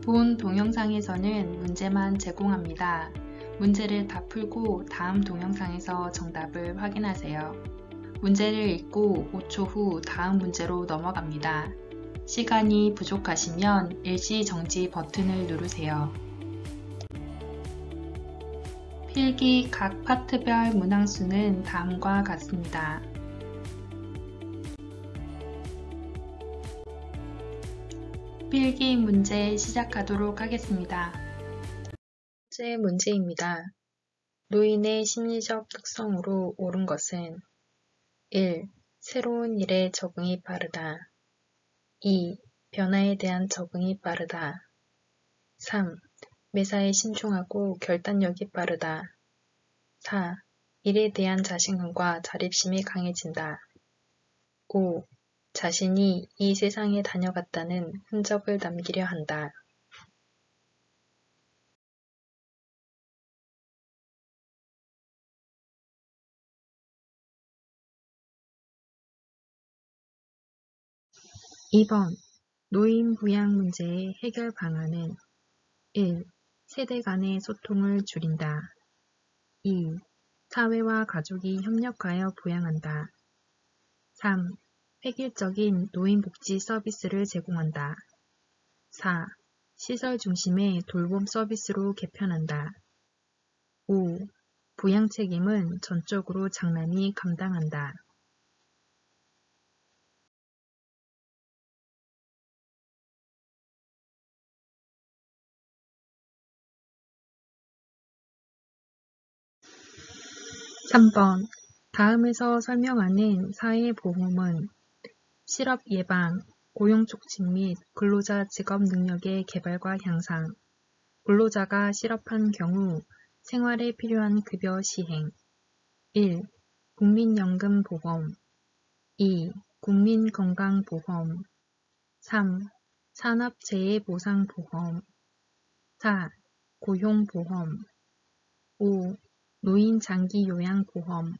본 동영상에서는 문제만 제공합니다. 문제를 다 풀고 다음 동영상에서 정답을 확인하세요. 문제를 읽고 5초 후 다음 문제로 넘어갑니다. 시간이 부족하시면 일시정지 버튼을 누르세요. 필기 각 파트별 문항수는 다음과 같습니다. 필기 문제 시작하도록 하겠습니다. 첫째 문제입니다. 노인의 심리적 특성으로 옳은 것은 1. 새로운 일에 적응이 빠르다. 2. 변화에 대한 적응이 빠르다. 3. 매사에 신중하고 결단력이 빠르다. 4. 일에 대한 자신감과 자립심이 강해진다. 5. 자신이 이 세상에 다녀갔다는 흔적을 남기려 한다. (2번) 노인 부양 문제의 해결 방안은 1. 세대 간의 소통을 줄인다. 2. 사회와 가족이 협력하여 부양한다. 3. 획일적인 노인복지 서비스를 제공한다. 4. 시설 중심의 돌봄 서비스로 개편한다. 5. 부양 책임은 전적으로 장남이 감당한다. (3번) 다음에서 설명하는 사회보험은 실업 예방, 고용 촉진 및 근로자 직업 능력의 개발과 향상, 근로자가 실업한 경우 생활에 필요한 급여 시행. 1. 국민연금보험. 2. 국민건강보험. 3. 산업재해보상보험. 4. 고용보험. 5. 노인장기요양보험.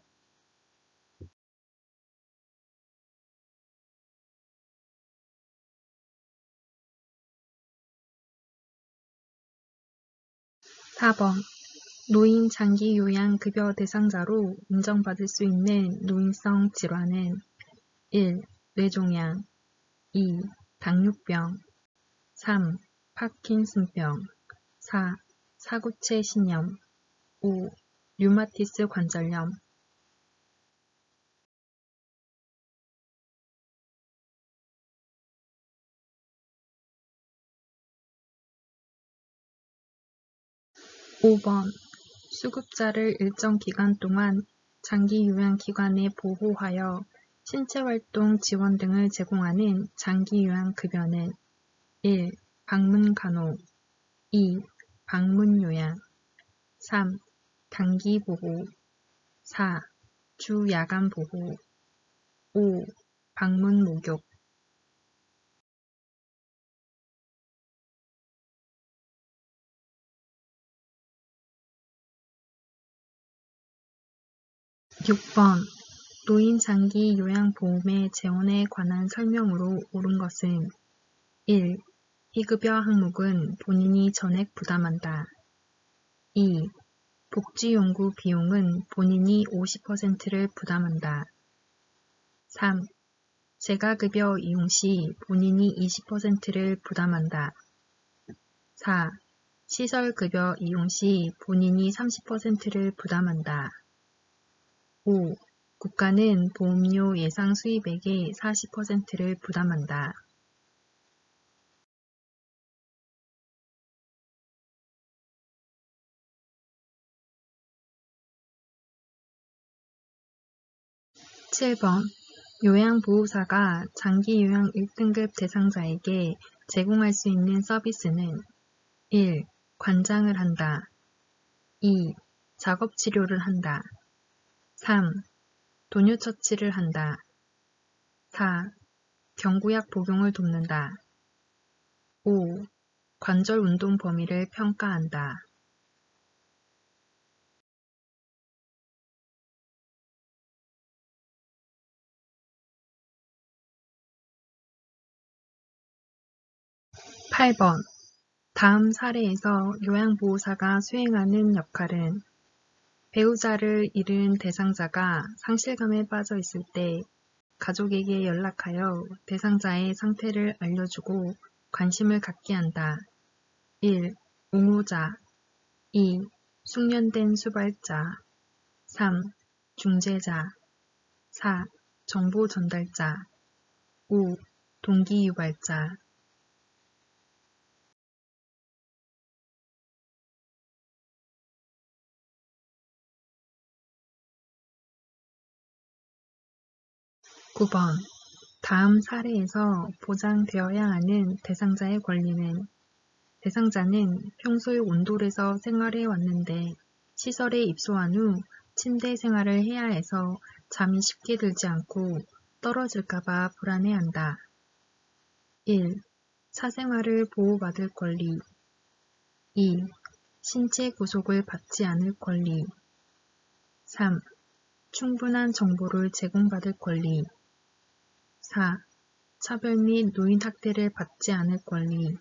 (4번) 노인 장기요양급여 대상자로 인정받을 수 있는 노인성 질환은 1. 뇌종양. 2. 당뇨병. 3. 파킨슨병. 4. 사구체 신염. 5. 류마티스 관절염. (5번) 수급자를 일정 기간 동안 장기요양기관에 보호하여 신체활동 지원 등을 제공하는 장기요양급여는 1. 방문간호. 2. 방문요양. 3. 단기보호. 4. 주야간보호. 5. 방문목욕. (6번) 노인 장기 요양보험의 재원에 관한 설명으로 옳은 것은 1. 희급여 항목은 본인이 전액 부담한다. 2. 복지연구 비용은 본인이 50%를 부담한다. 3. 재가급여 이용 시 본인이 20%를 부담한다. 4. 시설급여 이용 시 본인이 30%를 부담한다. 5. 국가는 보험료 예상 수입액의 40%를 부담한다. (7번) 요양보호사가 장기요양 1등급 대상자에게 제공할 수 있는 서비스는 1. 관장을 한다. 2. 작업치료를 한다. 3. 도뇨처치를 한다. 4. 경구약 복용을 돕는다. 5. 관절 운동 범위를 평가한다. (8번) 다음 사례에서 요양보호사가 수행하는 역할은 배우자를 잃은 대상자가 상실감에 빠져 있을 때 가족에게 연락하여 대상자의 상태를 알려주고 관심을 갖게 한다. 1. 옹호자 2. 숙련된 수발자 3. 중재자 4. 정보 전달자 5. 동기 유발자 9번. 다음 사례에서 보장되어야 하는 대상자의 권리는 대상자는 평소에 온돌에서 생활해 왔는데 시설에 입소한 후 침대 생활을 해야 해서 잠이 쉽게 들지 않고 떨어질까봐 불안해한다. 1. 사생활을 보호받을 권리 2. 신체 구속을 받지 않을 권리 3. 충분한 정보를 제공받을 권리 4. 차별 및 노인학대를 받지 않을 권리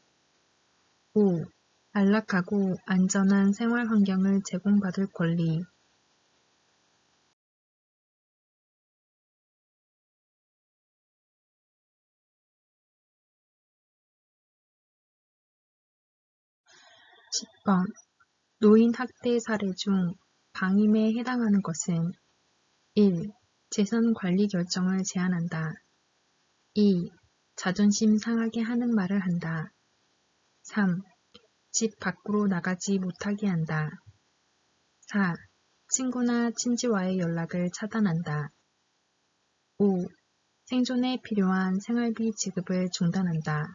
5. 안락하고 안전한 생활 환경을 제공받을 권리 10번. 노인 학대 사례 중 방임에 해당하는 것은 1. 재산 관리 결정을 제한한다. 2. 자존심 상하게 하는 말을 한다. 3. 집 밖으로 나가지 못하게 한다. 4. 친구나 친지와의 연락을 차단한다. 5. 생존에 필요한 생활비 지급을 중단한다.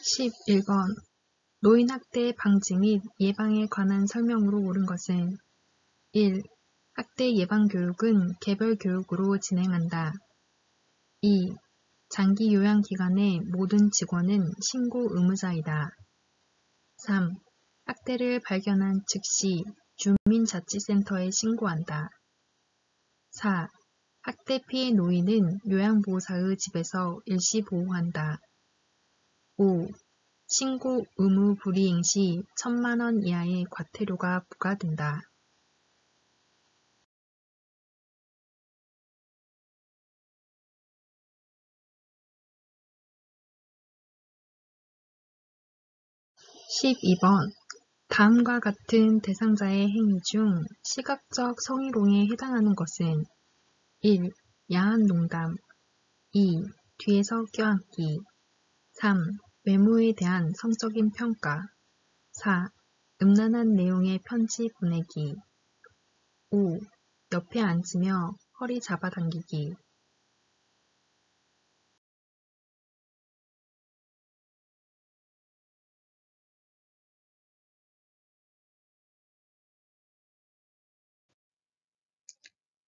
11번. 노인학대 방지 및 예방에 관한 설명으로 옳은 것은 1. 학대 예방 교육은 개별 교육으로 진행한다. 2. 장기 요양 기간의 모든 직원은 신고 의무자이다. 3. 학대를 발견한 즉시 주민자치센터에 신고한다. 4. 학대 피해 노인은 요양보호사의 집에서 일시 보호한다. 5. 신고 의무 불이행 시 1,000만 원 이하의 과태료가 부과된다. 12번. 다음과 같은 대상자의 행위 중 시각적 성희롱에 해당하는 것은 1. 야한 농담 2. 뒤에서 껴안기 3. 외모에 대한 성적인 평가 4. 음란한 내용의 편지 보내기 5. 옆에 앉으며 허리 잡아당기기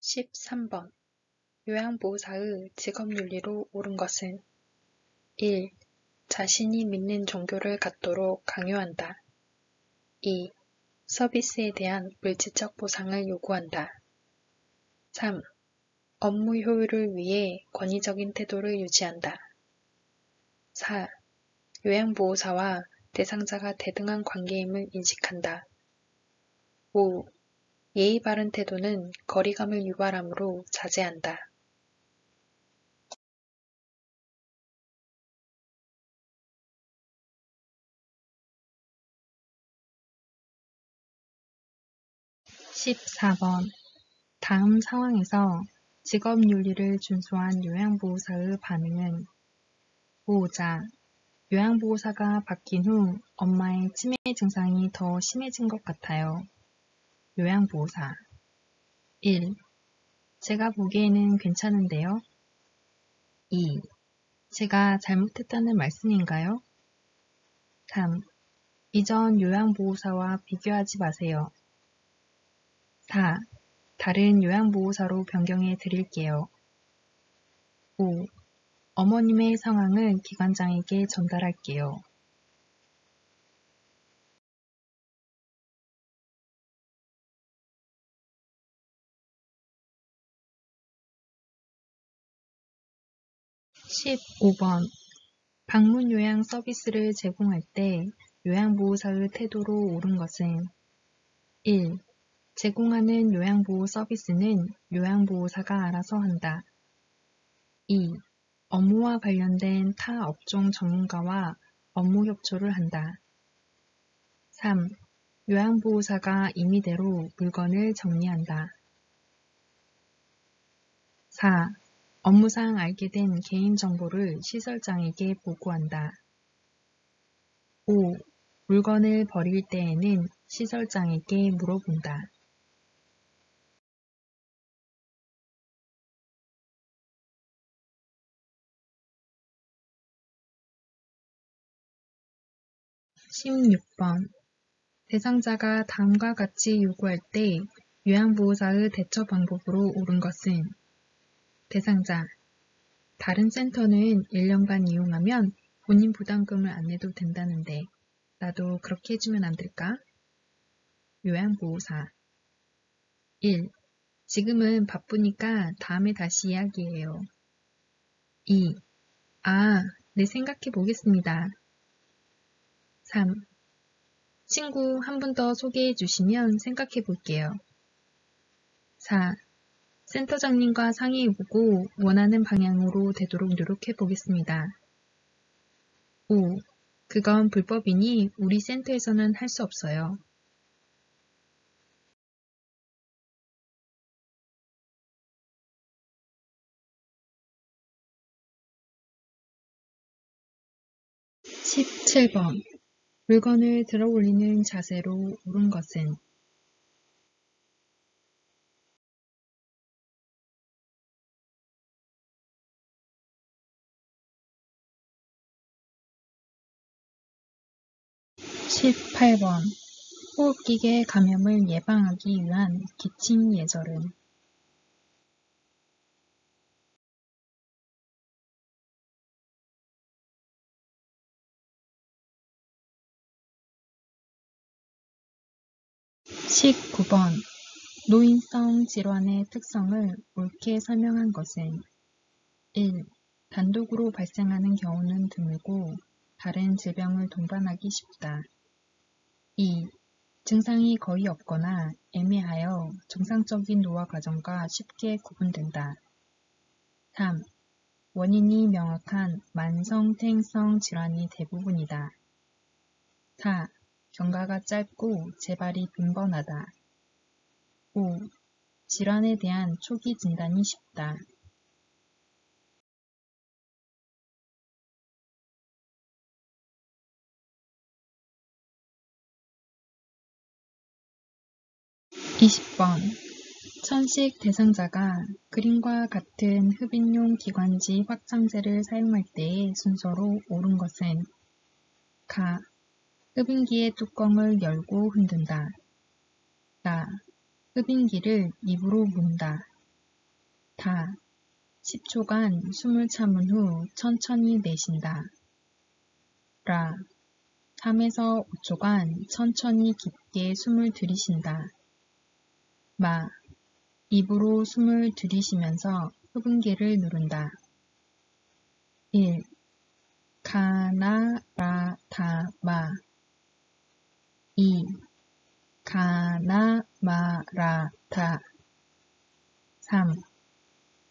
13번. 요양보호사의 직업윤리로 옳은 것은 1. 자신이 믿는 종교를 갖도록 강요한다. 2. 서비스에 대한 물질적 보상을 요구한다. 3. 업무 효율을 위해 권위적인 태도를 유지한다. 4. 요양보호사와 대상자가 대등한 관계임을 인식한다. 5. 예의 바른 태도는 거리감을 유발하므로 자제한다. (14번) 다음 상황에서 직업윤리를 준수한 요양보호사의 반응은 보호자, 요양보호사가 바뀐 후 엄마의 치매 증상이 더 심해진 것 같아요. 요양보호사 1. 제가 보기에는 괜찮은데요. 2. 제가 잘못했다는 말씀인가요? 3. 이전 요양보호사와 비교하지 마세요. 4. 다른 요양보호사로 변경해 드릴게요. 5. 어머님의 상황을 기관장에게 전달할게요. 15번. 방문 요양 서비스를 제공할 때 요양보호사의 태도로 옳은 것은 1. 제공하는 요양보호 서비스는 요양보호사가 알아서 한다. 2. 업무와 관련된 타 업종 전문가와 업무 협조를 한다. 3. 요양보호사가 임의대로 물건을 정리한다. 4. 업무상 알게 된 개인정보를 시설장에게 보고한다. 5. 물건을 버릴 때에는 시설장에게 물어본다. (16번) 대상자가 다음과 같이 요구할 때 요양보호사의 대처 방법으로 옳은 것은 대상자 다른 센터는 1년간 이용하면 본인 부담금을 안 내도 된다는데 나도 그렇게 해주면 안 될까? 요양보호사 1. 지금은 바쁘니까 다음에 다시 이야기해요. 2. 네, 생각해 보겠습니다. 3. 친구 한 분 더 소개해 주시면 생각해 볼게요. 4. 센터장님과 상의해보고 원하는 방향으로 되도록 노력해 보겠습니다. 5. 그건 불법이니 우리 센터에서는 할 수 없어요. (17번) 물건을 들어 올리는 자세로 옳은 것은 18번 호흡기계 감염을 예방하기 위한 기침 예절은 19번 노인성 질환의 특성을 옳게 설명한 것은 1. 단독으로 발생하는 경우는 드물고 다른 질병을 동반하기 쉽다. 2. 증상이 거의 없거나 애매하여 정상적인 노화 과정과 쉽게 구분된다. 3. 원인이 명확한 만성퇴행성 질환이 대부분이다. 4. 경과가 짧고 재발이 빈번하다. 5. 질환에 대한 초기 진단이 쉽다. 20번 천식 대상자가 그림과 같은 흡인용 기관지 확장제를 사용할 때의 순서로 옳은 것은 가. 흡인기의 뚜껑을 열고 흔든다. 나. 흡인기를 입으로 문다. 다. 10초간 숨을 참은 후 천천히 내쉰다. 라. 3에서 5초간 천천히 깊게 숨을 들이쉰다. 마. 입으로 숨을 들이쉬면서 흡음기를 누른다. 1. 가나라타마 2. 가나마라타 3.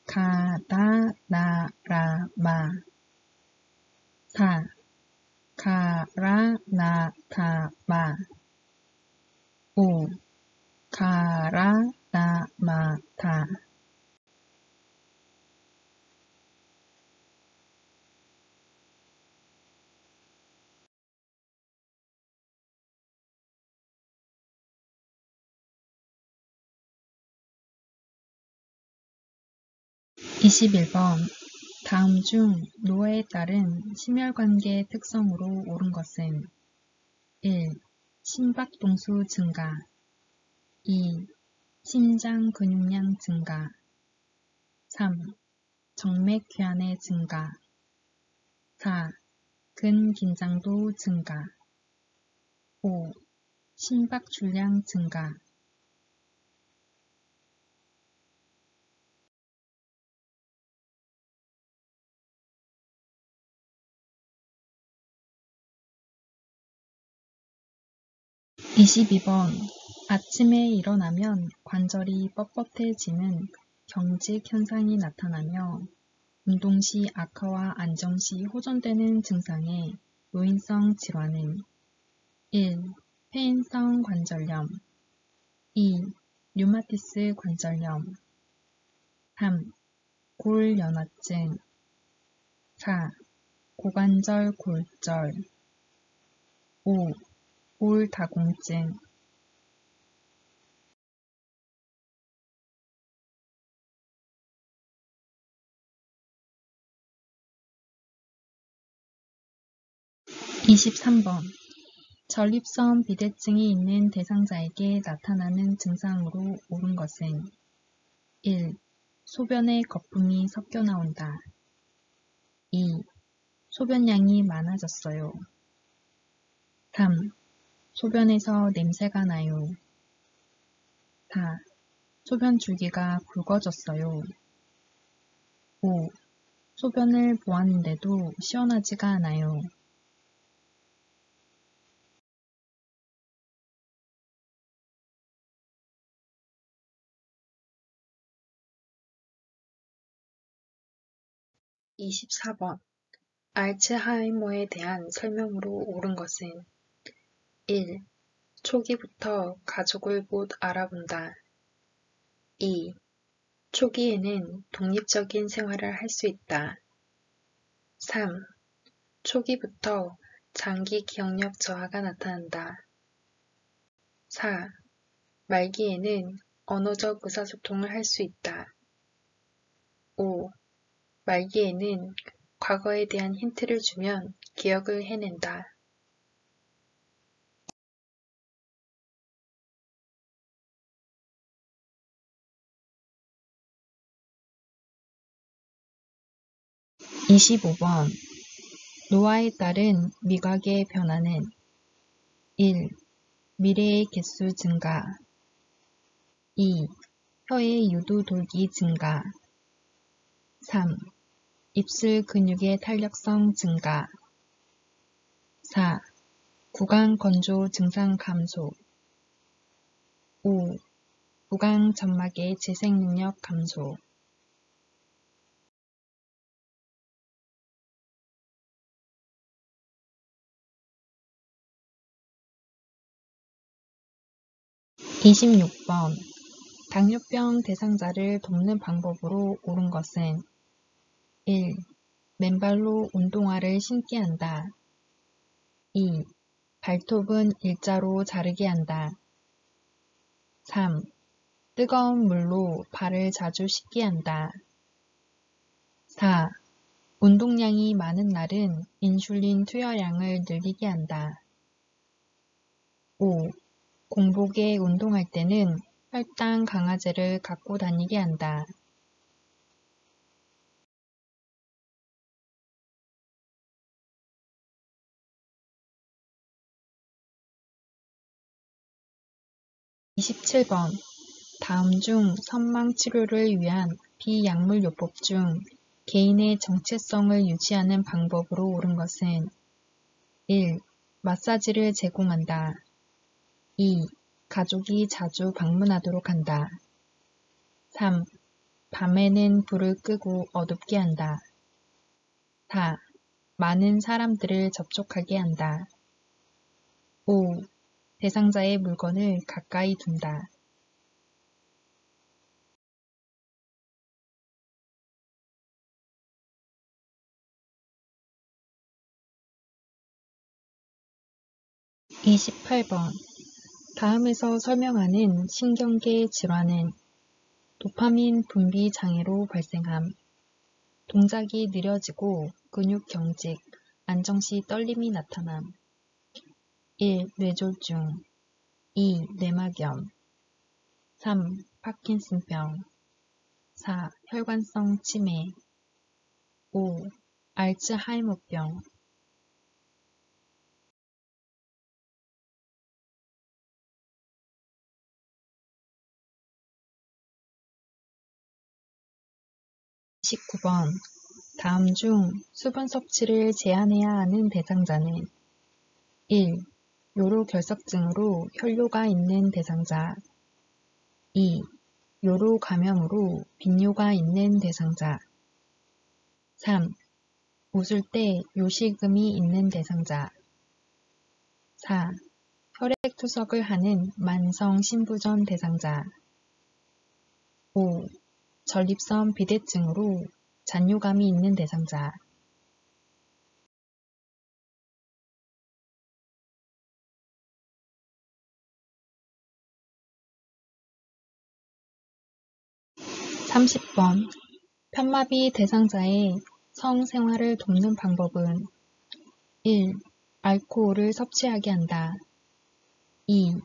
가다나라마 4. 가라나타마 5. 가라나마타 21번 다음 중 노화에 따른 심혈관계 특성으로 옳은 것은 1. 심박동수 증가 2. 심장 근육량 증가 3. 정맥 교환의 증가 4. 근긴장도 증가 5. 심박 줄량 증가 22번. 아침에 일어나면 관절이 뻣뻣해지는 경직 현상이 나타나며 운동 시 악화와 안정 시 호전되는 증상의 노인성 질환은 1. 폐인성 관절염 2. 류마티스 관절염 3. 골연화증 4. 고관절 골절 5. 골다공증 23번. 전립선 비대증이 있는 대상자에게 나타나는 증상으로 옳은 것은 1. 소변에 거품이 섞여 나온다. 2. 소변량이 많아졌어요. 3. 소변에서 냄새가 나요. 4. 소변 줄기가 굵어졌어요. 5. 소변을 보았는데도 시원하지가 않아요. 24번. 알츠하이머에 대한 설명으로 옳은 것은 1. 초기부터 가족을 못 알아본다. 2. 초기에는 독립적인 생활을 할 수 있다. 3. 초기부터 장기 기억력 저하가 나타난다. 4. 말기에는 언어적 의사소통을 할 수 있다. 5. 말기에는 과거에 대한 힌트를 주면 기억을 해낸다. 25번. 노화에 따른 미각의 변화는 1. 미래의 개수 증가 2. 혀의 유두 돌기 증가 3. 입술 근육의 탄력성 증가 4. 구강 건조 증상 감소 5. 구강 점막의 재생 능력 감소 26번. 당뇨병 대상자를 돕는 방법으로 옳은 것은 1. 맨발로 운동화를 신게 한다. 2. 발톱은 일자로 자르게 한다. 3. 뜨거운 물로 발을 자주 씻게 한다. 4. 운동량이 많은 날은 인슐린 투여량을 늘리게 한다. 5. 공복에 운동할 때는 혈당 강화제를 갖고 다니게 한다. 27번. 다음 중 선망 치료를 위한 비약물요법 중 개인의 정체성을 유지하는 방법으로 옳은 것은 1. 마사지를 제공한다. 2. 가족이 자주 방문하도록 한다. 3. 밤에는 불을 끄고 어둡게 한다. 4. 많은 사람들을 접촉하게 한다. 5. 대상자의 물건을 가까이 둔다. 28번. 다음에서 설명하는 신경계 질환은 도파민 분비 장애로 발생함, 동작이 느려지고 근육 경직, 안정 시 떨림이 나타남. 1. 뇌졸중 2. 뇌막염 3. 파킨슨병 4. 혈관성 치매 5. 알츠하이머병 19번. 다음 중 수분 섭취를 제한해야 하는 대상자는 1. 요로결석증으로 혈뇨가 있는 대상자. 2. 요로 감염으로 빈뇨가 있는 대상자. 3. 웃을 때 요실금이 있는 대상자. 4. 혈액투석을 하는 만성 신부전 대상자. 5. 전립선 비대증으로 잔뇨감이 있는 대상자. (30번) 편마비 대상자의 성생활을 돕는 방법은 1. 알코올을 섭취하게 한다. 2.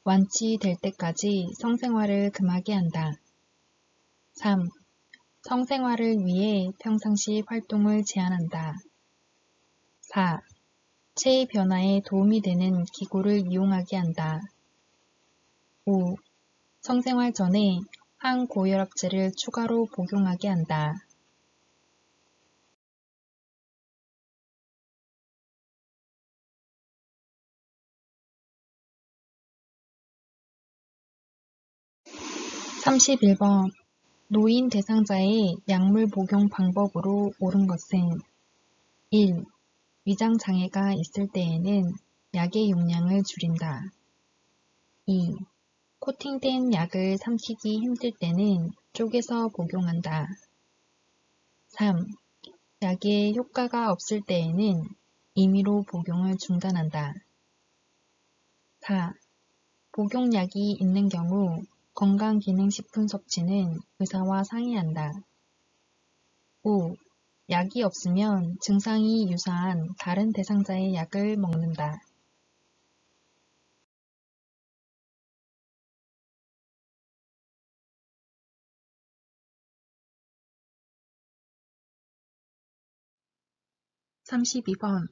완치될 때까지 성생활을 금하게 한다. 3. 성생활을 위해 평상시 활동을 제한한다. 4. 체의 변화에 도움이 되는 기구를 이용하게 한다. 5. 성생활 전에 항고혈압제를 추가로 복용하게 한다. (31번) 노인 대상자의 약물 복용 방법으로 옳은 것은 1. 위장 장애가 있을 때에는 약의 용량을 줄인다. 2. 코팅된 약을 삼키기 힘들 때는 쪼개서 복용한다. 3. 약의 효과가 없을 때에는 임의로 복용을 중단한다. 4. 복용약이 있는 경우 건강기능식품 섭취는 의사와 상의한다. 5. 약이 없으면 증상이 유사한 다른 대상자의 약을 먹는다. (32번)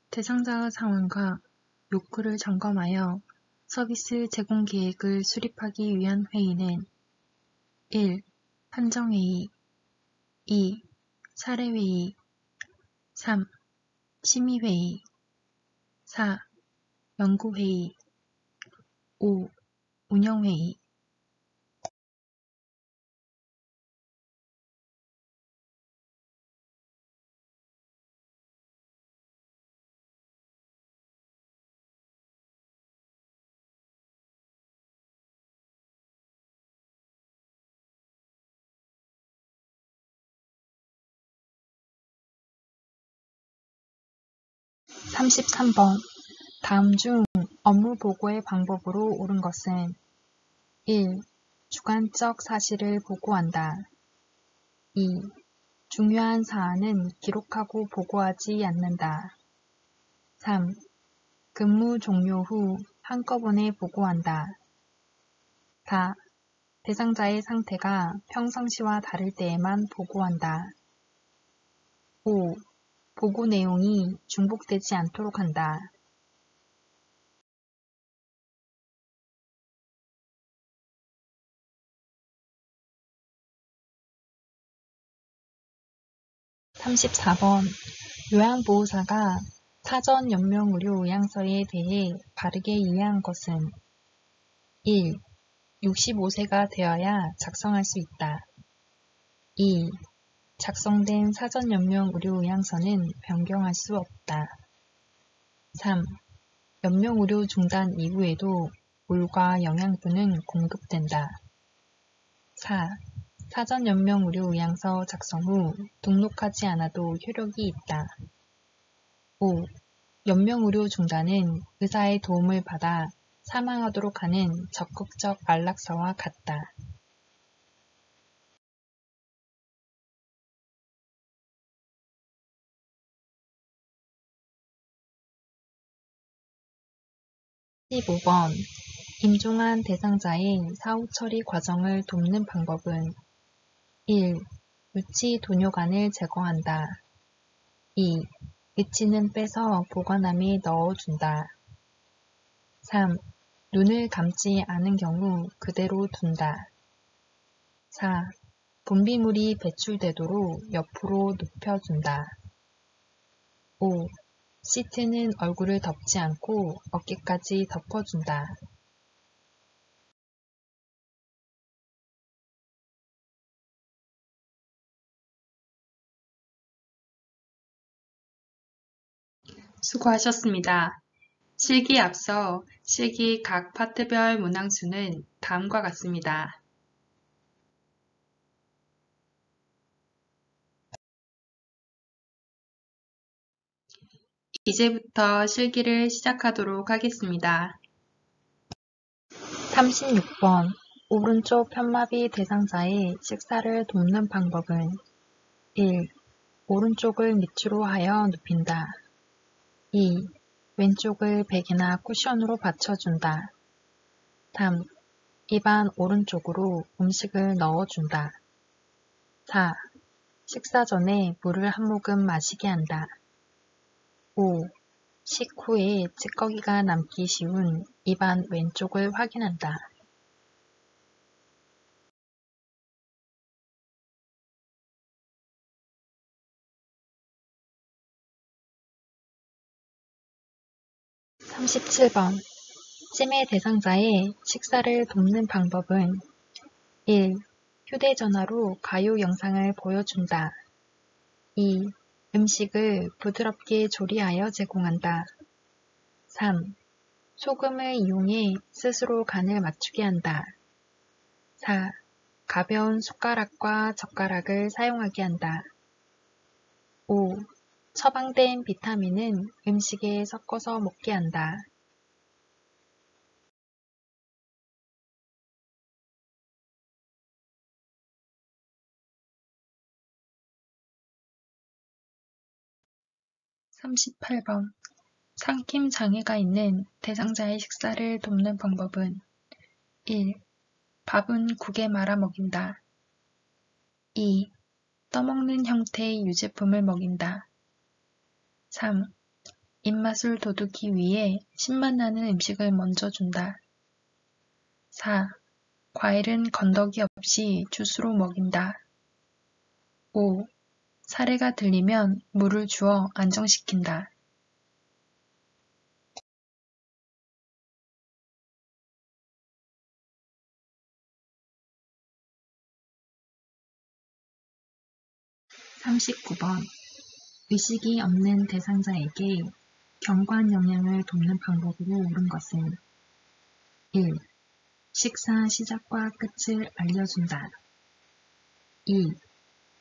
대상자의 상황과 욕구를 점검하여 서비스 제공 계획을 수립하기 위한 회의는 1. 판정회의 2. 사례회의 3. 심의회의 4. 연구회의 5. 운영회의 (33번) 다음 중 업무 보고의 방법으로 옳은 것은 1. 주관적 사실을 보고한다. 2. 중요한 사안은 기록하고 보고하지 않는다. 3. 근무 종료 후 한꺼번에 보고한다. 4. 대상자의 상태가 평상시와 다를 때에만 보고한다. 5. 보고 내용이 중복되지 않도록 한다. (34번) 요양보호사가 사전 연명의료의향서에 대해 바르게 이해한 것은 1. 65세가 되어야 작성할 수 있다. 2. 작성된 사전 연명의료의향서는 변경할 수 없다. 3. 연명의료 중단 이후에도 물과 영양분은 공급된다. 4. 사전 연명의료의향서 작성 후 등록하지 않아도 효력이 있다. 5. 연명의료 중단은 의사의 도움을 받아 사망하도록 하는 적극적 안락사와 같다. (15번) 임종한 대상자의 사후 처리 과정을 돕는 방법은 1. 유치 도뇨관을 제거한다. 2. 의치는 빼서 보관함에 넣어준다. 3. 눈을 감지 않은 경우 그대로 둔다. 4. 분비물이 배출되도록 옆으로 눕혀준다. 5. 시트는 얼굴을 덮지 않고 어깨까지 덮어준다. 수고하셨습니다. 실기에 앞서 실기 각 파트별 문항수는 다음과 같습니다. 이제부터 실기를 시작하도록 하겠습니다. 36번 오른쪽 편마비 대상자의 식사를 돕는 방법은 1. 오른쪽을 밑으로 하여 눕힌다. 2. 왼쪽을 베개나 쿠션으로 받쳐준다. 3. 입안 오른쪽으로 음식을 넣어준다. 4. 식사 전에 물을 한 모금 마시게 한다. 5. 식후에 찌꺼기가 남기 쉬운 입안 왼쪽을 확인한다. (37번) 치매 대상자의 식사를 돕는 방법은 1. 휴대전화로 가요 영상을 보여준다. 2. 음식을 부드럽게 조리하여 제공한다. 3. 소금을 이용해 스스로 간을 맞추게 한다. 4. 가벼운 숟가락과 젓가락을 사용하게 한다. 5. 처방된 비타민은 음식에 섞어서 먹게 한다. (38번) 삼킴 장애가 있는 대상자의 식사를 돕는 방법은 1. 밥은 국에 말아 먹인다. 2. 떠먹는 형태의 유제품을 먹인다. 3. 입맛을 돋우기 위해 신맛 나는 음식을 먼저 준다. 4. 과일은 건더기 없이 주스로 먹인다. 5. 사례가 들리면 물을 주어 안정시킨다. (39번) 의식이 없는 대상자에게 경관 영양을 돕는 방법으로 옳은 것은 1. 식사 시작과 끝을 알려준다. 2.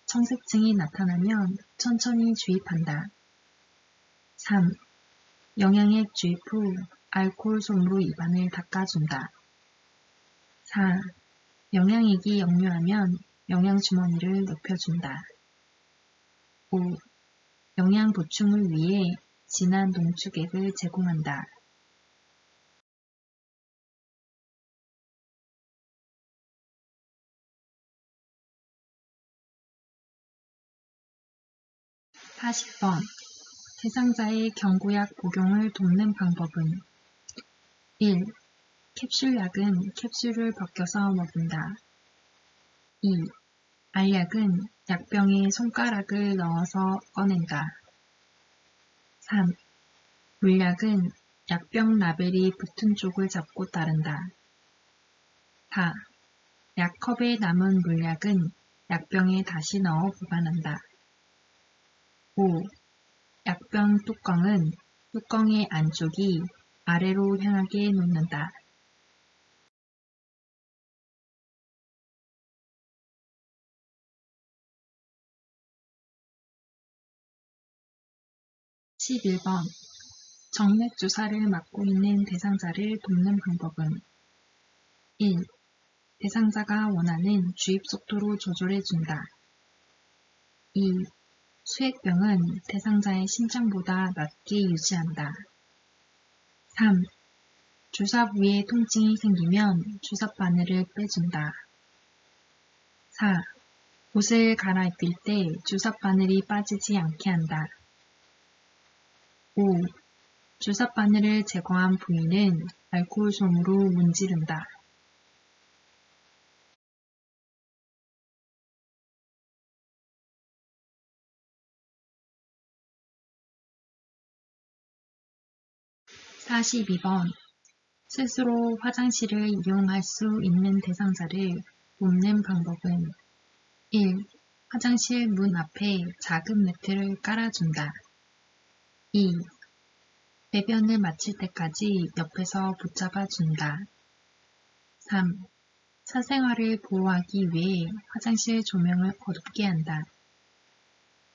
청색증이 나타나면 천천히 주입한다. 3. 영양액 주입 후 알코올 솜으로 입안을 닦아준다. 4. 영양액이 역류하면 영양주머니를 높여준다. 5. 영양 보충을 위해 진한 농축액을 제공한다. (40번) 대상자의 경구약 복용을 돕는 방법은 1. 캡슐약은 캡슐을 벗겨서 먹인다. 2. 알약은 약병에 손가락을 넣어서 꺼낸다. 3. 물약은 약병 라벨이 붙은 쪽을 잡고 따른다. 4. 약컵에 남은 물약은 약병에 다시 넣어 보관한다. 5. 약병 뚜껑은 뚜껑의 안쪽이 아래로 향하게 놓는다. (11번) 정맥 주사를 맞고 있는 대상자를 돕는 방법은 1. 대상자가 원하는 주입 속도로 조절해준다. 2. 수액병은 대상자의 신장보다 낮게 유지한다. 3. 주사 부위에 통증이 생기면 주사 바늘을 빼준다. 4. 옷을 갈아입힐 때 주사 바늘이 빠지지 않게 한다. 5. 주사 바늘을 제거한 부위는 알코올 솜으로 문지른다. 42번. 스스로 화장실을 이용할 수 있는 대상자를 돕는 방법은 1. 화장실 문 앞에 작은 매트를 깔아준다. 2. 배변을 마칠 때까지 옆에서 붙잡아준다. 3. 사생활을 보호하기 위해 화장실 조명을 어둡게 한다.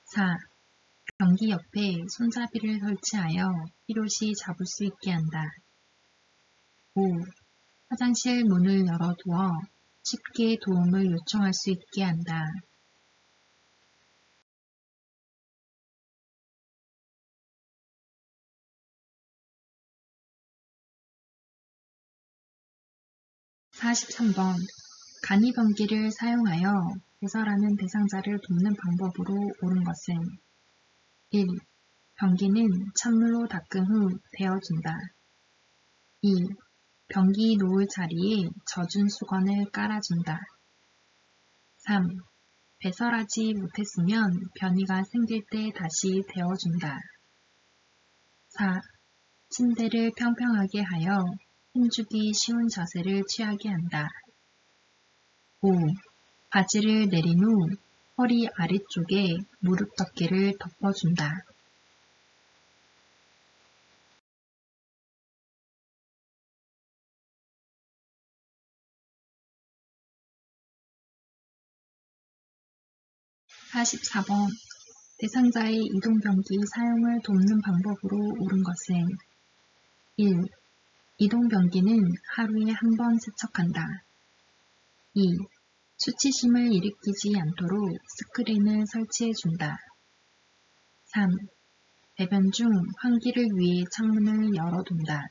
4. 변기 옆에 손잡이를 설치하여 필요시 잡을 수 있게 한다. 5. 화장실 문을 열어두어 쉽게 도움을 요청할 수 있게 한다. 43번. 간이변기를 사용하여 배설하는 대상자를 돕는 방법으로 옳은 것은 1. 변기는 찬물로 닦은 후 데워준다. 2. 변기 놓을 자리에 젖은 수건을 깔아준다. 3. 배설하지 못했으면 변이가 생길 때 다시 데워준다. 4. 침대를 평평하게 하여 힘주기 쉬운 자세를 취하게 한다. 5. 바지를 내린 후 허리 아래쪽에 무릎 덮개를 덮어준다. 44번. 대상자의 이동변기 사용을 돕는 방법으로 옳은 것은 1. 이동변기는 하루에 한 번 세척한다. 2. 수치심을 일으키지 않도록 스크린을 설치해준다. 3. 배변 중 환기를 위해 창문을 열어둔다.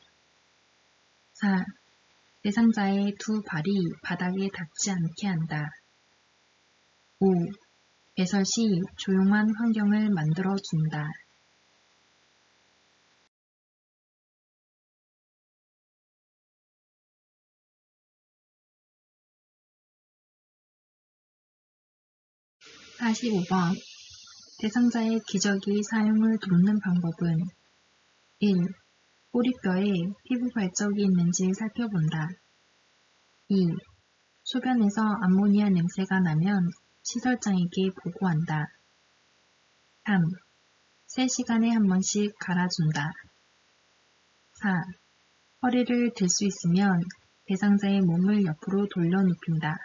4. 대상자의 두 발이 바닥에 닿지 않게 한다. 5. 배설 시 조용한 환경을 만들어준다. 45번. 대상자의 기저귀 사용을 돕는 방법은 1. 꼬리뼈에 피부 발적이 있는지 살펴본다. 2. 소변에서 암모니아 냄새가 나면 시설장에게 보고한다. 3. 3시간에 한 번씩 갈아준다. 4. 허리를 들 수 있으면 대상자의 몸을 옆으로 돌려 눕힌다.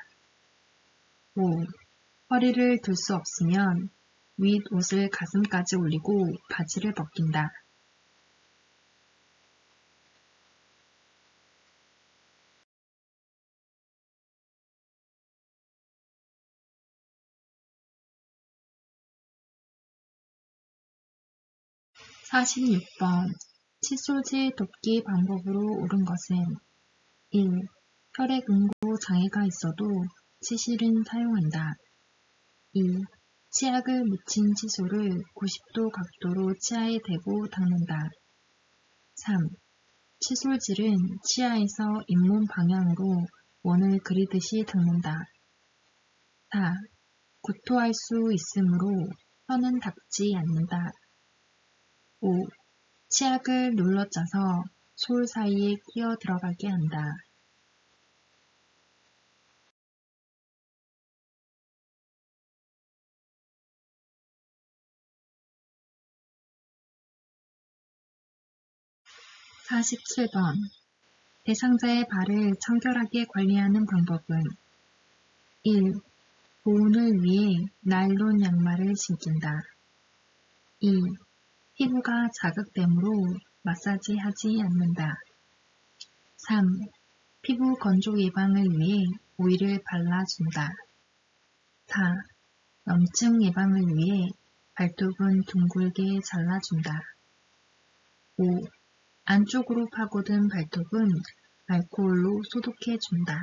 5. 허리를 들 수 없으면 윗옷을 가슴까지 올리고 바지를 벗긴다. 46번. 칫솔질 돕기 방법으로 옳은 것은 1. 혈액응고 장애가 있어도 치실은 사용한다. 2. 치약을 묻힌 칫솔을 90도 각도로 치아에 대고 닦는다. 3. 칫솔질은 치아에서 잇몸 방향으로 원을 그리듯이 닦는다. 4. 구토할 수 있으므로 혀는 닿지 않는다. 5. 치약을 눌러 짜서 솔 사이에 끼어 들어가게 한다. 47번. 대상자의 발을 청결하게 관리하는 방법은 1. 보온을 위해 나일론 양말을 신긴다. 2. 피부가 자극되므로 마사지하지 않는다. 3. 피부 건조 예방을 위해 오일을 발라준다. 4. 염증 예방을 위해 발톱은 둥글게 잘라준다. 5. 안쪽으로 파고든 발톱은 알코올로 소독해준다.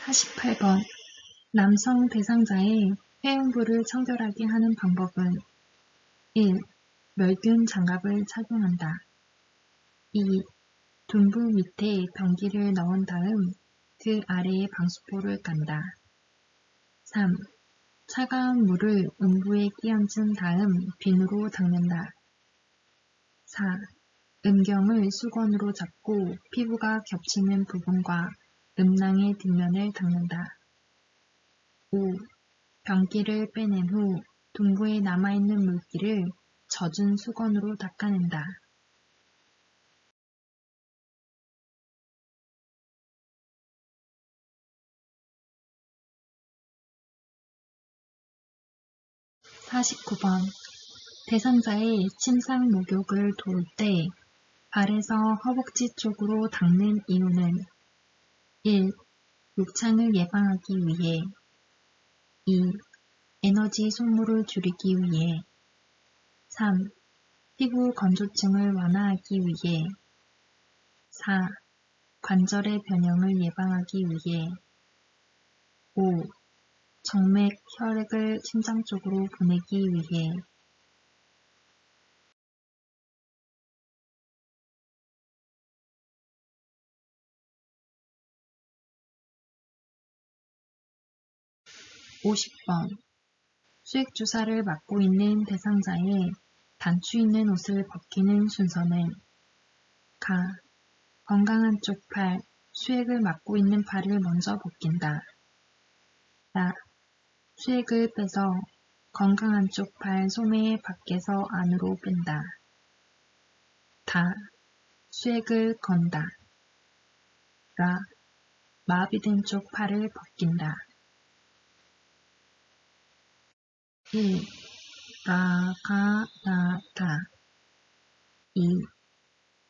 48번. 남성 대상자의 회음부를 청결하게 하는 방법은 1. 멸균 장갑을 착용한다. 2. 둔부 밑에 변기를 넣은 다음 그 아래에 방수포를 깐다. 3. 차가운 물을 음부에 끼얹은 다음 비누로 닦는다. 4. 음경을 수건으로 잡고 피부가 겹치는 부분과 음낭의 뒷면을 닦는다. 5. 변기를 빼낸 후 둥부에 남아있는 물기를 젖은 수건으로 닦아낸다. 49번. 대상자의 침상 목욕을 도울 때 발에서 허벅지 쪽으로 닦는 이유는 1. 욕창을 예방하기 위해 2. 에너지 소모를 줄이기 위해 3. 피부 건조증을 완화하기 위해 4. 관절의 변형을 예방하기 위해 5. 정맥 혈액을 심장 쪽으로 보내기 위해 50번. 수액주사를 맞고 있는 대상자의 단추 있는 옷을 벗기는 순서는 가. 건강한 쪽 팔, 수액을 맞고 있는 팔을 먼저 벗긴다. 나. 수액을 빼서 건강한 쪽 팔 소매 밖에서 안으로 뺀다. 다. 수액을 건다. 라. 마비된 쪽 팔을 벗긴다. 1. 라, 가, 나, 다. 2.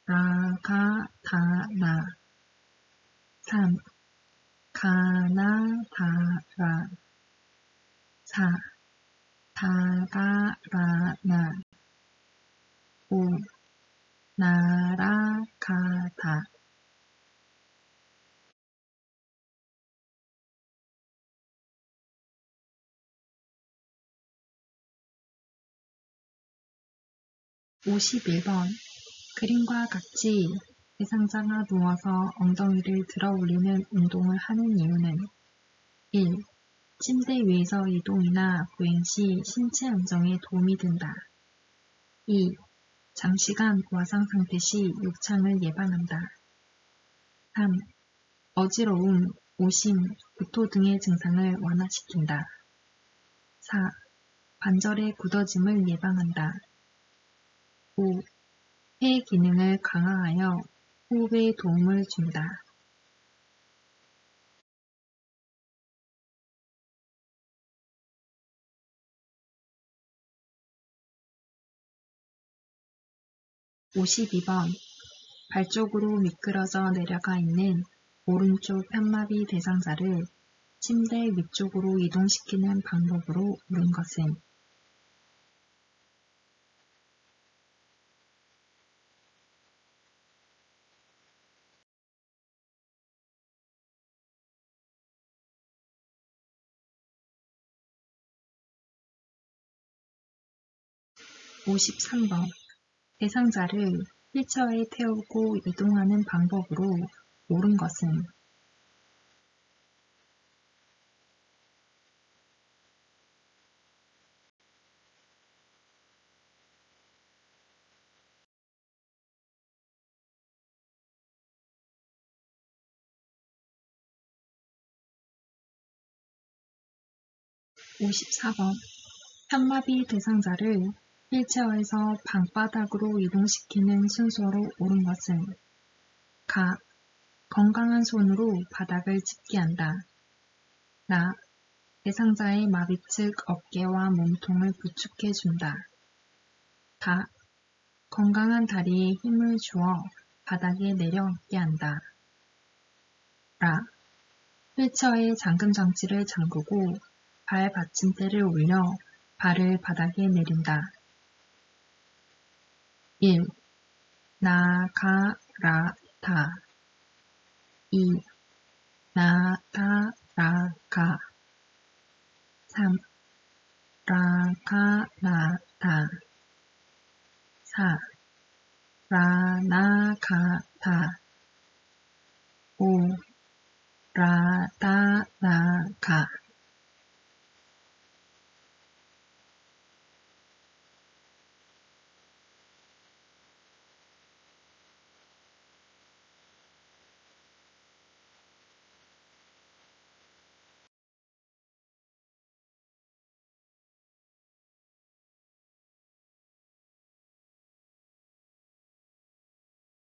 라, 가, 다, 나. 3. 가, 나, 다, 라. 4. 다, 가, 라, 나. 5. 나, 라, 가, 다. 51번. 그림과 같이 대상자가 누워서 엉덩이를 들어 올리는 운동을 하는 이유는 1. 침대 위에서 이동이나 보행 시 신체 안정에 도움이 된다. 2. 장시간 와상 상태 시 욕창을 예방한다. 3. 어지러움, 오심, 구토 등의 증상을 완화시킨다. 4. 관절의 굳어짐을 예방한다. 5. 폐 기능을 강화하여 호흡에 도움을 준다. 52번. 발 쪽으로 미끄러져 내려가 있는 오른쪽 편마비 대상자를 침대 위쪽으로 이동시키는 방법으로 옳은 것은 53번. 대상자를 휠체어에 태우고 이동하는 방법으로 옳은 것은 54번. 편마비 대상자를 휠체어에서 방바닥으로 이동시키는 순서로 옳은 것은 가. 건강한 손으로 바닥을 짚게 한다. 나. 대상자의 마비 측 어깨와 몸통을 부축해준다. 다. 건강한 다리에 힘을 주어 바닥에 내려앉게 한다. 라. 휠체어의 잠금 장치를 잠그고 발 받침대를 올려 발을 바닥에 내린다. 1. 나, 가, 라, 다. 2. 나, 가, 라, 가. 3. 라, 가, 라, 다. 4. 라, 나, 가, 다. 5. 라다나가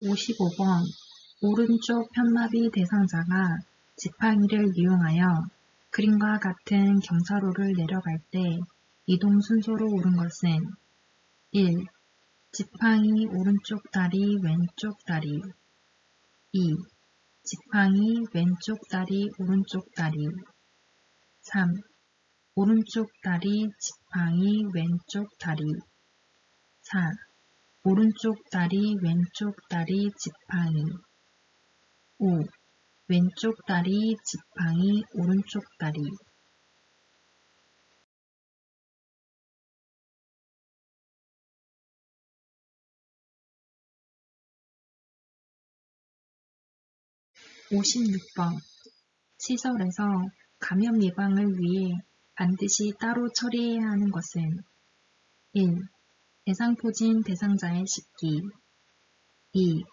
55번 오른쪽 편마비 대상자가 지팡이를 이용하여 그림과 같은 경사로를 내려갈 때 이동 순서로 옳은 것은 1. 지팡이 오른쪽 다리 왼쪽 다리 2. 지팡이 왼쪽 다리 오른쪽 다리 3. 오른쪽 다리 지팡이 왼쪽 다리 4. 오른쪽 다리 왼쪽 다리 지팡이 5. 왼쪽 다리 지팡이 오른쪽 다리 56번 시설에서 감염 예방을 위해 반드시 따로 처리해야 하는 것은 1. 대상포진 대상자의 씻기 2.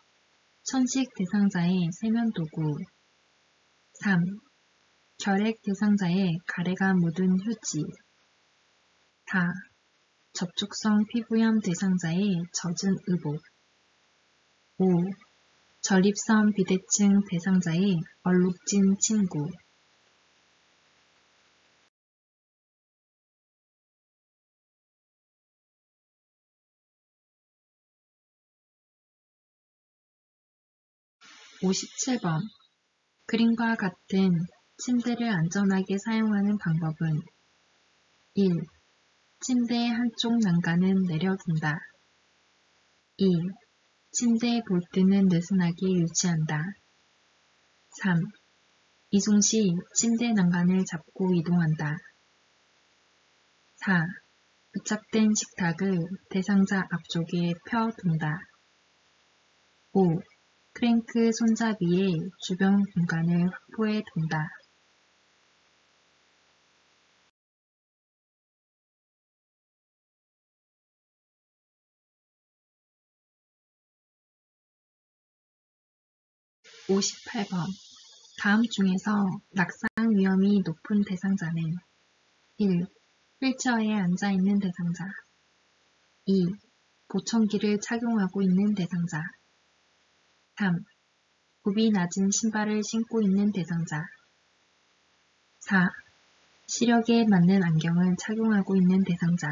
천식 대상자의 세면도구 3. 결핵 대상자의 가래가 묻은 휴지 4. 접촉성 피부염 대상자의 젖은 의복 5. 전립선 비대증 대상자의 얼룩진 친구 57번 그림과 같은 침대를 안전하게 사용하는 방법은 1. 침대의 한쪽 난간은 내려둔다. 2. 침대의 볼트는 느슨하게 유지한다. 3. 이송 시 침대 난간을 잡고 이동한다. 4. 부착된 식탁을 대상자 앞쪽에 펴둔다. 5. 크랭크 손잡이의 주변 공간을 확보해 둔다. 58번 다음 중에서 낙상 위험이 높은 대상자는 1. 휠체어에 앉아있는 대상자 2. 보청기를 착용하고 있는 대상자 3. 굽이 낮은 신발을 신고 있는 대상자 4. 시력에 맞는 안경을 착용하고 있는 대상자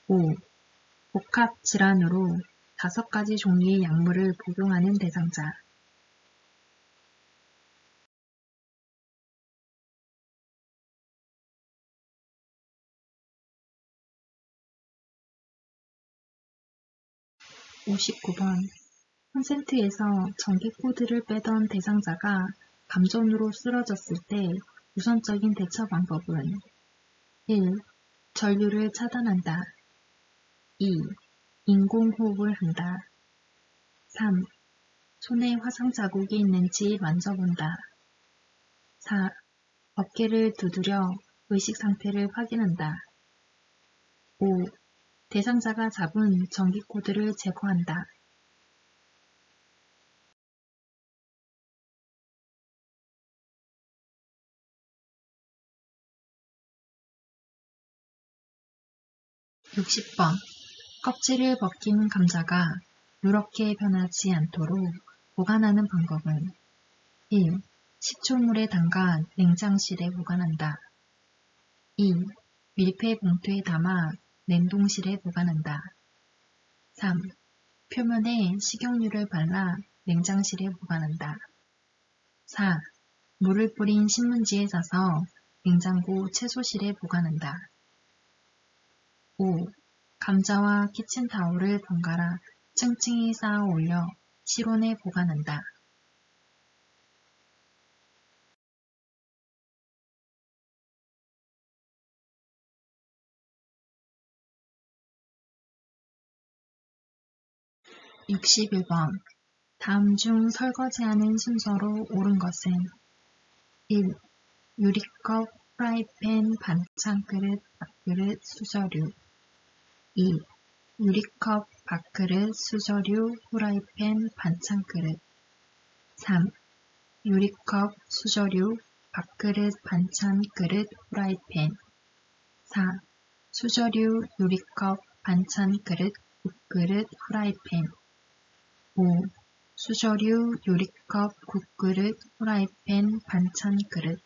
5. 복합 질환으로 5가지 종류의 약물을 복용하는 대상자 59번 콘센트에서 전기 코드를 빼던 대상자가 감전으로 쓰러졌을 때 우선적인 대처 방법은 1. 전류를 차단한다. 2. 인공호흡을 한다. 3. 손에 화상 자국이 있는지 만져본다. 4. 어깨를 두드려 의식 상태를 확인한다. 5. 대상자가 잡은 전기 코드를 제거한다. 60번 껍질을 벗긴 감자가 누렇게 변하지 않도록 보관하는 방법은 1. 식초물에 담가 냉장실에 보관한다. 2. 밀폐 봉투에 담아 냉동실에 보관한다. 3. 표면에 식용유를 발라 냉장실에 보관한다. 4. 물을 뿌린 신문지에 싸서 냉장고 채소실에 보관한다. 5. 감자와 키친타올을 번갈아 층층이 쌓아 올려 실온에 보관한다. 61번 다음 중 설거지하는 순서로 옳은 것은 1. 유리컵, 프라이팬, 반찬그릇, 밥그릇, 수저류 2. 유리컵, 밥그릇, 수저류, 후라이팬, 반찬그릇 3. 유리컵, 수저류, 밥그릇, 반찬그릇, 후라이팬 4. 수저류, 유리컵, 반찬그릇, 국그릇, 후라이팬 5. 수저류, 유리컵, 국그릇, 후라이팬, 반찬그릇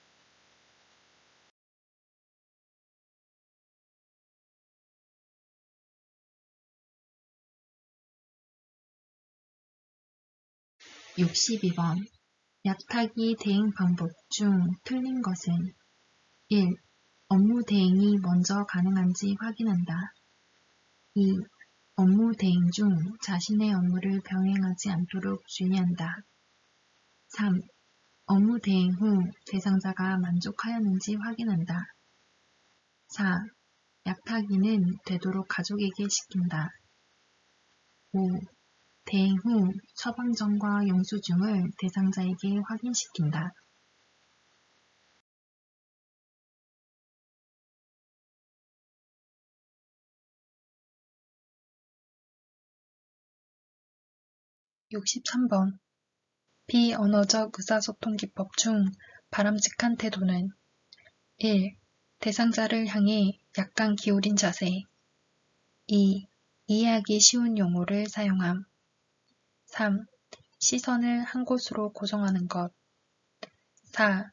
62번. 약타기 대응 방법 중 틀린 것은 1. 업무 대행이 먼저 가능한지 확인한다. 2. 업무 대행 중 자신의 업무를 병행하지 않도록 주의한다. 3. 업무 대행 후 대상자가 만족하였는지 확인한다. 4. 약타기는 되도록 가족에게 시킨다. 5. 대행 후 처방전과 영수증을 대상자에게 확인시킨다. 63번. 비언어적 의사소통 기법 중 바람직한 태도는 1. 대상자를 향해 약간 기울인 자세 2. 이해하기 쉬운 용어를 사용함 3. 시선을 한 곳으로 고정하는 것 4.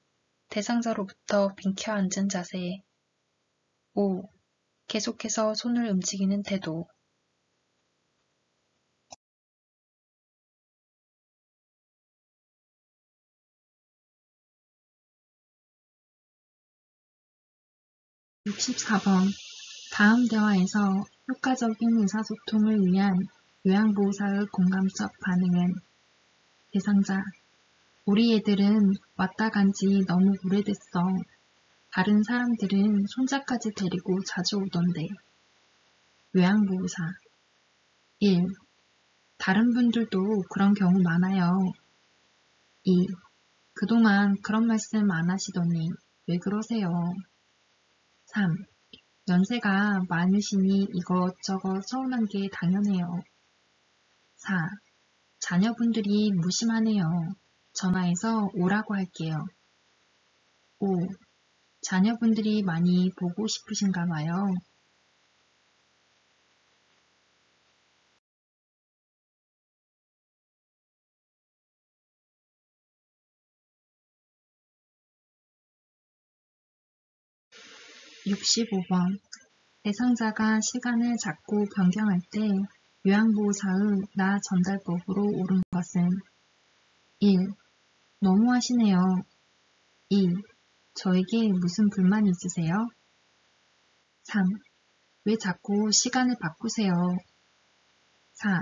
대상자로부터 빙켜 앉은 자세 5. 계속해서 손을 움직이는 태도 64번. 다음 대화에서 효과적인 의사소통을 위한 요양보호사의 공감적 반응은 대상자. 우리 애들은 왔다 간지 너무 오래됐어. 다른 사람들은 손자까지 데리고 자주 오던데. 요양보호사. 1. 다른 분들도 그런 경우 많아요. 2. 그동안 그런 말씀 안 하시더니 왜 그러세요? 3. 연세가 많으시니 이것저것 서운한 게 당연해요. 4. 자녀분들이 무심하네요. 전화해서 오라고 할게요. 5. 자녀분들이 많이 보고 싶으신가 봐요. 65번. 대상자가 시간을 자꾸 변경할 때 요양보호사의 나 전달법으로 옳은 것은 1. 너무하시네요. 2. 저에게 무슨 불만이 있으세요? 3. 왜 자꾸 시간을 바꾸세요? 4.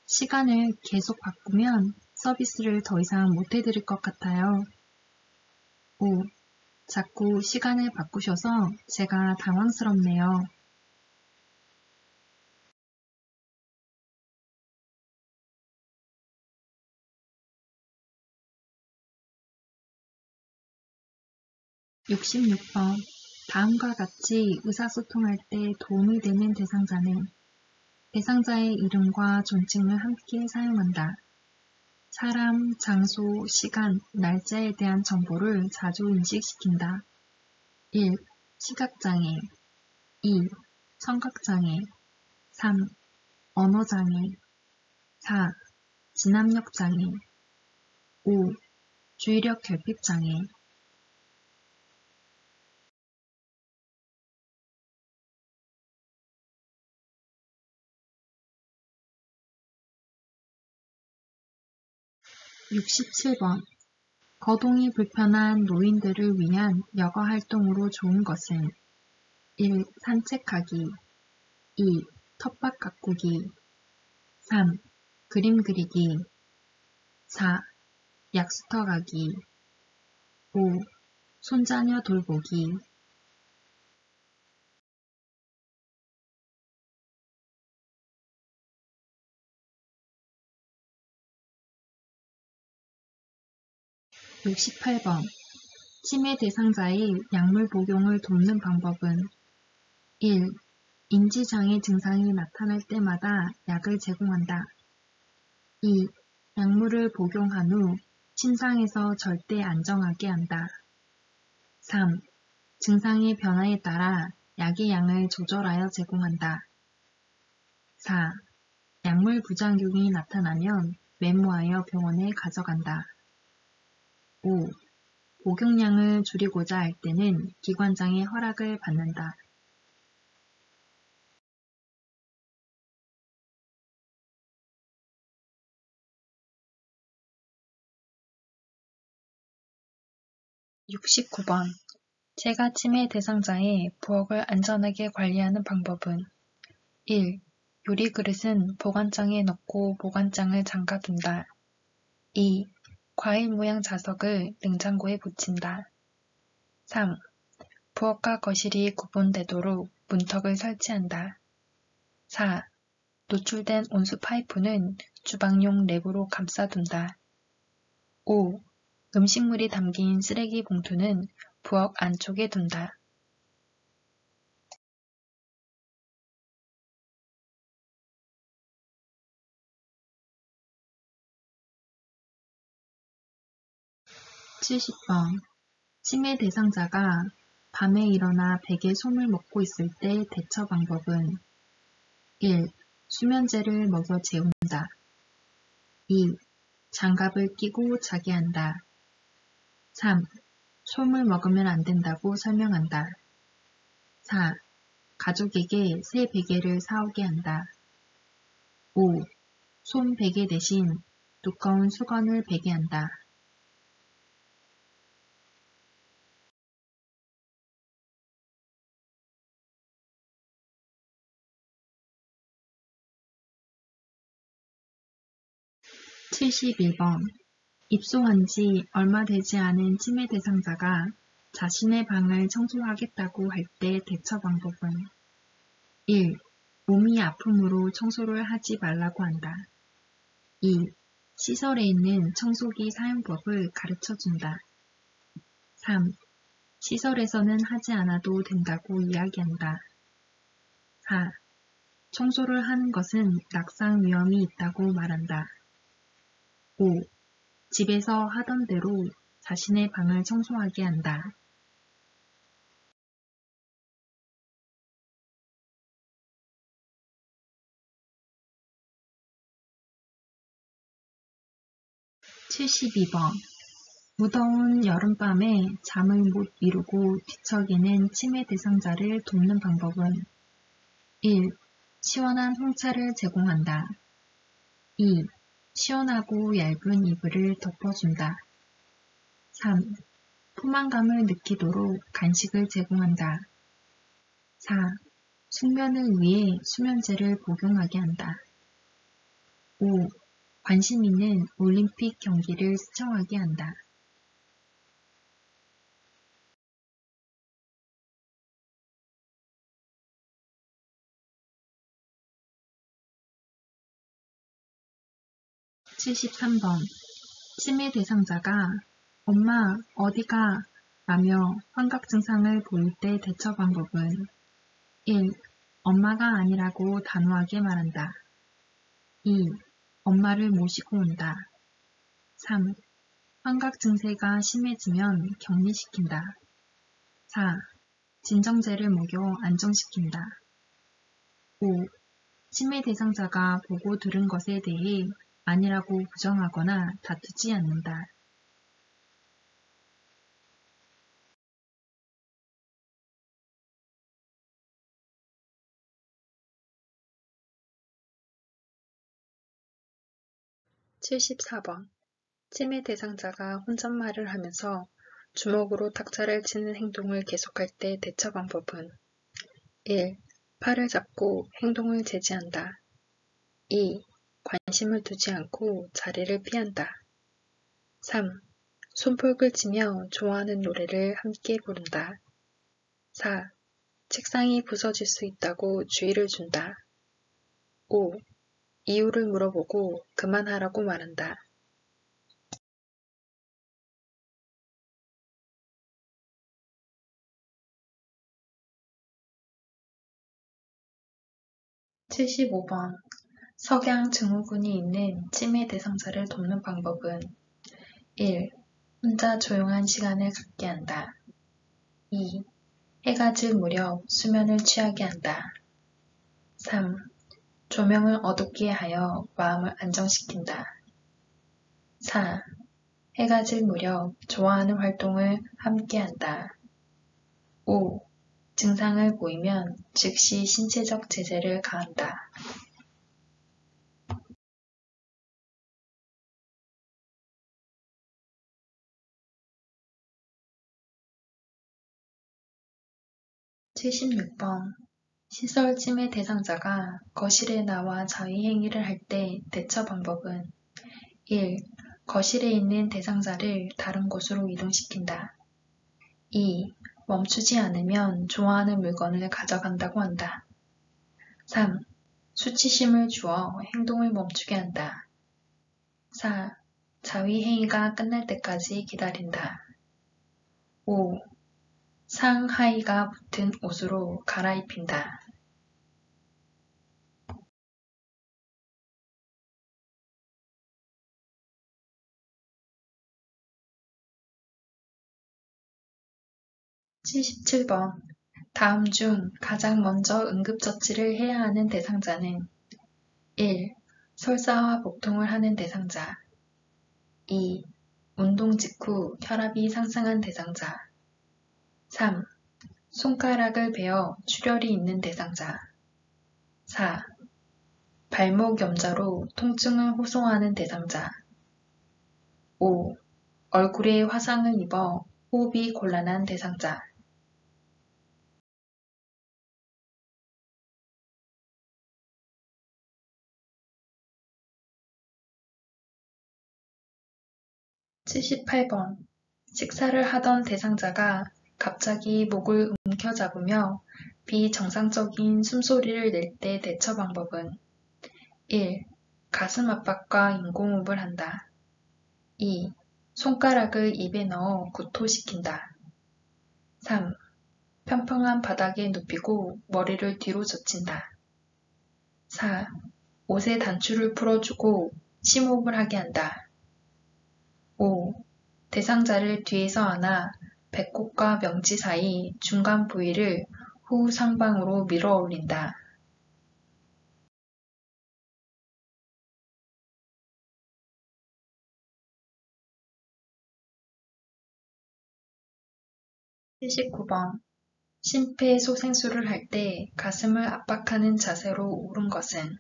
시간을 계속 바꾸면 서비스를 더 이상 못 해드릴 것 같아요. 5. 자꾸 시간을 바꾸셔서 제가 당황스럽네요. 66번. 다음과 같이 의사소통할 때 도움이 되는 대상자는 대상자의 이름과 존칭을 함께 사용한다. 사람, 장소, 시간, 날짜에 대한 정보를 자주 인식시킨다. 1. 시각장애 2. 청각장애 3. 언어장애 4. 진압력장애 5. 주의력 결핍장애 67번. 거동이 불편한 노인들을 위한 여가 활동으로 좋은 것은 1. 산책하기 2. 텃밭 가꾸기 3. 그림 그리기 4. 약수터 가기 5. 손자녀 돌보기 68번. 치매 대상자의 약물 복용을 돕는 방법은 1. 인지장애 증상이 나타날 때마다 약을 제공한다. 2. 약물을 복용한 후 침상에서 절대 안정하게 한다. 3. 증상의 변화에 따라 약의 양을 조절하여 제공한다. 4. 약물 부작용이 나타나면 메모하여 병원에 가져간다. 5. 복용량을 줄이고자 할 때는 기관장의 허락을 받는다. (69번) 제가 치매 대상자의 부엌을 안전하게 관리하는 방법은 1. 요리그릇은 보관장에 넣고 보관장을 잠가둔다. 2. 과일 모양 자석을 냉장고에 붙인다. 3. 부엌과 거실이 구분되도록 문턱을 설치한다. 4. 노출된 온수 파이프는 주방용 랩으로 감싸둔다. 5. 음식물이 담긴 쓰레기 봉투는 부엌 안쪽에 둔다. (70번) 치매 대상자가 밤에 일어나 베개 솜을 먹고 있을 때 대처 방법은 1. 수면제를 먹여 재운다. 2. 장갑을 끼고 자게 한다. 3. 솜을 먹으면 안 된다고 설명한다. 4. 가족에게 새 베개를 사오게 한다. 5. 솜 베개 대신 두꺼운 수건을 베게 한다. (71번) 입소한 지 얼마 되지 않은 치매 대상자가 자신의 방을 청소하겠다고 할 때 대처 방법은 1. 몸이 아픔으로 청소를 하지 말라고 한다. 2. 시설에 있는 청소기 사용법을 가르쳐준다. 3. 시설에서는 하지 않아도 된다고 이야기한다. 4. 청소를 하는 것은 낙상 위험이 있다고 말한다. 5. 집에서 하던 대로 자신의 방을 청소하게 한다. (72번) 무더운 여름밤에 잠을 못 이루고 뒤척이는 치매 대상자를 돕는 방법은 1. 시원한 홍차를 제공한다. 2. 시원하고 얇은 이불을 덮어준다. 3. 포만감을 느끼도록 간식을 제공한다. 4. 숙면을 위해 수면제를 복용하게 한다. 5. 관심 있는 올림픽 경기를 시청하게 한다. (73번) 치매 대상자가 "엄마, 어디가?" 라며 환각 증상을 보일 때 대처 방법은 1. 엄마가 아니라고 단호하게 말한다. 2. 엄마를 모시고 온다. 3. 환각 증세가 심해지면 격리시킨다. 4. 진정제를 먹여 안정시킨다. 5. 치매 대상자가 보고 들은 것에 대해 아니라고 부정하거나 다투지 않는다. (74번) 치매 대상자가 혼잣말을 하면서 주먹으로 탁자를 치는 행동을 계속할 때 대처 방법은 1. 팔을 잡고 행동을 제지한다. 2. 관심을 두지 않고 자리를 피한다. 3. 손뼉을 치며 좋아하는 노래를 함께 부른다. 4. 책상이 부서질 수 있다고 주의를 준다. 5. 이유를 물어보고 그만하라고 말한다. 75번. 석양 증후군이 있는 치매 대상자를 돕는 방법은 1. 혼자 조용한 시간을 갖게 한다. 2. 해가 질 무렵 수면을 취하게 한다. 3. 조명을 어둡게 하여 마음을 안정시킨다. 4. 해가 질 무렵 좋아하는 활동을 함께 한다. 5. 증상을 보이면 즉시 신체적 제재를 가한다. 76번. 시설 치매 대상자가 거실에 나와 자위행위를 할 때 대처 방법은 1. 거실에 있는 대상자를 다른 곳으로 이동시킨다. 2. 멈추지 않으면 좋아하는 물건을 가져간다고 한다. 3. 수치심을 주어 행동을 멈추게 한다. 4. 자위행위가 끝날 때까지 기다린다. 5. 상하이가 붙은 옷으로 갈아입힌다. 77번. 다음 중 가장 먼저 응급처치를 해야 하는 대상자는 1. 설사와 복통을 하는 대상자. 2. 운동 직후 혈압이 상승한 대상자. 3. 손가락을 베어 출혈이 있는 대상자. 4. 발목 염좌로 통증을 호소하는 대상자. 5. 얼굴에 화상을 입어 호흡이 곤란한 대상자. 78번. 식사를 하던 대상자가 갑자기 목을 움켜잡으며 비정상적인 숨소리를 낼 때 대처 방법은 1. 가슴 압박과 인공호흡을 한다. 2. 손가락을 입에 넣어 구토시킨다. 3. 평평한 바닥에 눕히고 머리를 뒤로 젖힌다. 4. 옷의 단추를 풀어주고 심호흡을 하게 한다. 5. 대상자를 뒤에서 안아 배꼽과 명치 사이 중간 부위를 후 상방으로 밀어 올린다. 79번. 심폐소생술을 할 때 가슴을 압박하는 자세로 옳은 것은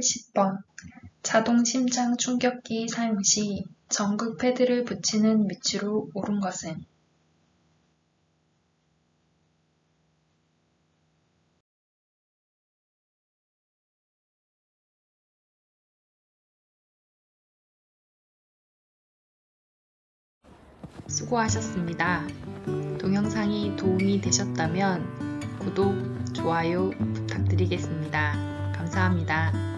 80번. 자동 심장 충격기 사용 시 전극 패드를 붙이는 위치로 옳은 것은 수고하셨습니다. 동영상이 도움이 되셨다면 구독, 좋아요 부탁드리겠습니다. 감사합니다.